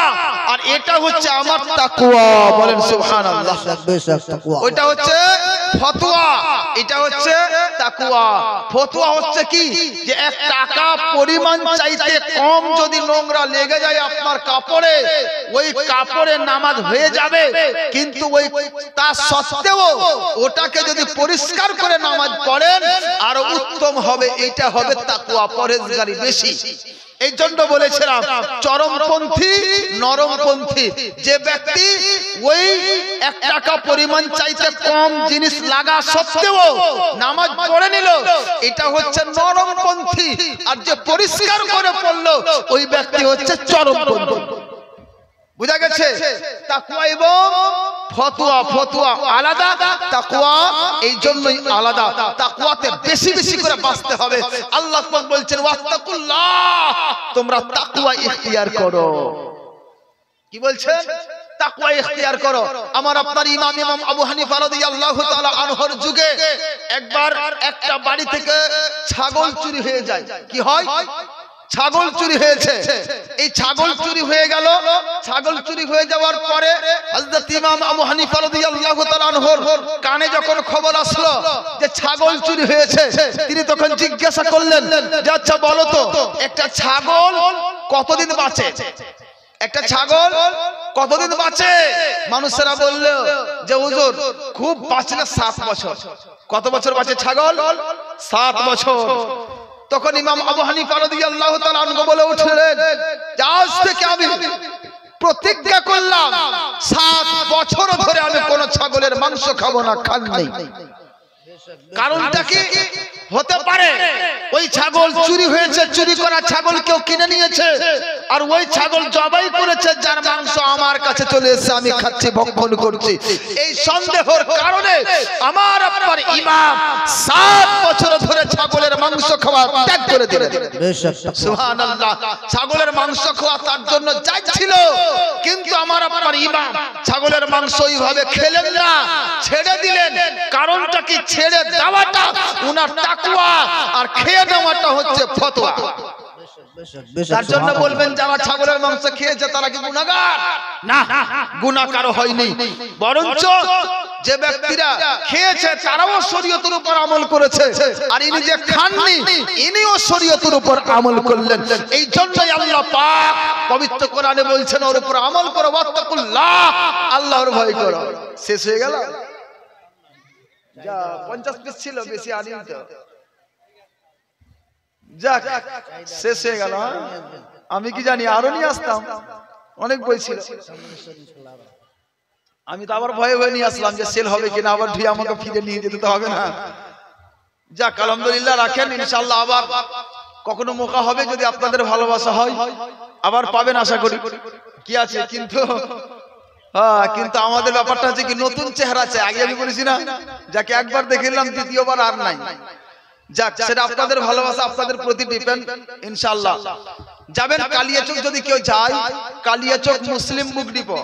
আর এটা হচ্ছে আমার তাকওয়া। বলেন সুবহানাল্লাহ। ওইটা হচ্ছে ফতোয়া, এটা হচ্ছে তাকওয়া। ফতোয়া হচ্ছে কি, যে 1 টাকা পরিমাণ চাইতে কম যদি নোংরা লেগে যায় আপনার কাপড়ে, ওই কাপড়ে নামাজ হয়ে যাবে, কিন্তু ওই তা সত্ত্বেও ওটাকে যদি পরিষ্কার করে নামাজ পড়েন আরো উত্তম হবে, এটা হবে তাকওয়া, পরহেজগারি বেশি। এই জন্য বলেছিলাম চরমপন্থী নরমপন্থী, যে ব্যক্তি ওই 1 টাকা পরিমাণ চাইতে কম জিনিস লাগা সত্ত্বেও নামাজ পড়ে নিল, এটা হচ্ছে নরমপন্থী, আর যে পরিষ্কার করে পড়লো ওই ব্যক্তি হচ্ছে চরমপন্থী। বুঝা গেছে? তাকওয়া এবং ফতোয়া, ফতোয়া আলাদা, তাকওয়া এই জন্যই আলাদা। তাকওয়াতে বেশি বেশি করে বাঁচতে হবে। আল্লাহ পাক বলছেন, ওয়াত্তাকুল্লাহ, তোমরা তাকওয়া ইখতিয়ার করো। কি বলছেন? তাকওয়া ইখতিয়ার করো। আমার আপনার ইমাম আবু হানিফা রাদিয়াল্লাহু তাআলা আনহুর যুগে একবার একটা বাড়ি থেকে ছাগল চুরি হয়ে যায়। কি হয়? ছাগল চুরি হয়েছে। এই ছাগল চুরি হয়ে গেল। ছাগল চুরি হয়ে যাওয়ার পরে হযরত ইমাম আবু হানিফা রাদিয়াল্লাহু তাআলা আনহুর কানে যখন খবর আসলো যে ছাগল চুরি হয়েছে, তিনি তখন জিজ্ঞাসা করলেন যে আচ্ছা বলো তো, একটা ছাগল কতদিন বাঁচে? একটা ছাগল কতদিন বাঁচে? মানুষেরা বলল যে হুজুর খুব বাঁচলে 7 বছর। কত বছর বাঁচে ছাগল? 7 বছর। তখন ইমাম আবু হানিফা রাদিয়াল্লাহু তাআলা আনহু বলে উঠলেন, আজ থেকে আমি প্রতিজ্ঞা করলাম 7 বছর ধরে আমি কোন ছাগলের মাংস খাবো না, খান নেই। কারণটা কি হতে পারে? ওই ছাগল চুরি হয়েছে, চুরি করা ছাগল কেউ কিনে নিয়েছে, আর ওই ছাগল জবাই করেছে যার মাংস আমার কাছে চলে এসেছে, আমি খাচ্ছি, ভক্ষণ করছি। এই সন্দেহের কারণে আমার আপনার ইমাম 7 বছর ধরে ছাগলের মাংস খাওয়া ত্যাগ করে দিলেন। সুবহানাল্লাহ। ছাগলের মাংস খাওয়া তার জন্য জায়েজ ছিল, কিন্তু আমার আপনার ইমাম ছাগলের মাংস ওইভাবে খেলেন না, ছেড়ে দিলেন। কারণটা কি? ছেড়ে দেওয়াটা উনার তাকওয়া, আর খেয়ে নেওয়াটা হচ্ছে ফতোয়া। তার জন্য বলবেন যারা ছাগলের মাংস খেয়েছে তারা কি গুনাহগার? না, গুনাহ কারো হয়নি, বরঞ্চ যে ব্যক্তিরা খেয়েছে তারাও শরীয়তের উপর আমল করেছে, আর ইনি যে খাননি ইনিও শরীয়তের উপর আমল করলেন। এই জন্যই আল্লাহ পাক পবিত্র কোরআনে বলছেন ওর উপর আমল করো, ওয়াত্তাকুল্লাহ, আল্লাহর ভয় করো। শেষ হয়ে গেল? যা 50 পিস ছিল, বেশি আনিনি তো। যাক, শেষ হয়ে গেল। আমি কি জানি আরো নিয়ে আসতাম, অনেক বই ছিল। আমি তো আবার ভয়ে ভয়ে নিয়ে আসলাম যে সেল হবে কিনা, আবার ধুয়ে আমাকে ফিরে নিয়ে যেতে তো হবে না। যাক, আলহামদুলিল্লাহ, রাখেন। ইনশাআল্লাহ আবার কখনো মৌকা হবে, যদি আপনাদের ভালোবাসা হয় আবার পাবেন আশা করি। কি আছে কিন্তু কিন্তু আমাদের ব্যাপারটা হচ্ছে কি, নতুন চেহারা আছে। আগে আমি বলেছি না, যাকে একবার দেখে নিলাম দ্বিতীয়বার আর নাই। যাক, সেটা আপনাদের ভালোবাসা, আপনাদের প্রতি ডিপেন্ড। ইনশাআল্লাহ যাবেন কালিয়াচক, যদি কেউ যায় কালিয়াচক মুসলিম বুক ডিপো,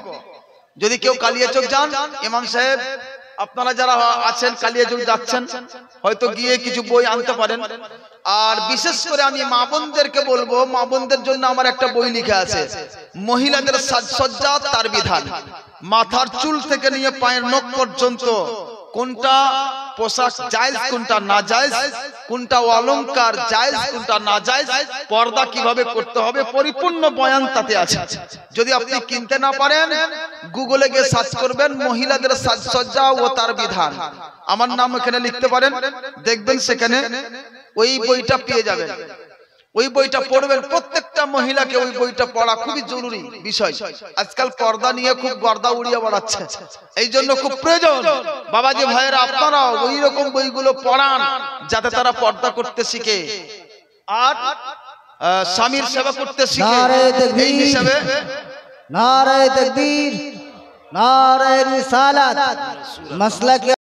যদি কেউ কালিয়াচক যান, ইমাম সাহেব আপনারা যারা আছেন কালিয়াচক যাচ্ছেন, হয়তো গিয়ে কিছু বই আনতে পারেন। আর বিশেষ করে আমি মা বোনদেরকে বলবো, মা বোনদের জন্য আমার একটা বই লেখা আছে, মহিলাদের সাজসজ্জা তার বিধান। মাথার চুল থেকে নিয়ে পায়ের নখ পর্যন্ত কোনটা পোশাক জায়েজ, কোনটা নাজায়েজ, কোনটা অলংকার জায়েজ, কোনটা নাজায়েজ, পর্দা কিভাবে করতে হবে, পরিপূর্ণ বয়ান তাতে আছে। যদি আপনি কিনতে না পারেন, গুগলে গিয়ে সার্চ করবেন মহিলাদের সাজসজ্জা ও তার বিধান, আমার নাম এখানে লিখতে পারেন, দেখবেন সেখানে ওই বইটা পেয়ে যাবেন। ওই বইটা পড়বেন, প্রত্যেকটা মহিলাকে ওই বইটা পড়া খুবই জরুরি বিষয়। আজকাল পর্দা নিয়ে খুব গর্দা উড়িয়ে বেড়াচ্ছে, এই জন্য খুব প্রয়োজন বাবাজি ভাইয়েরা আপনারা ওই রকম বইগুলো পড়ান, যাতে তারা পর্দা করতে শিখে আর স্বামীর সেবা করতে শিখে। এই হিসাবে নারে তাকবীর, নারে রিসালাত, মাসলাকে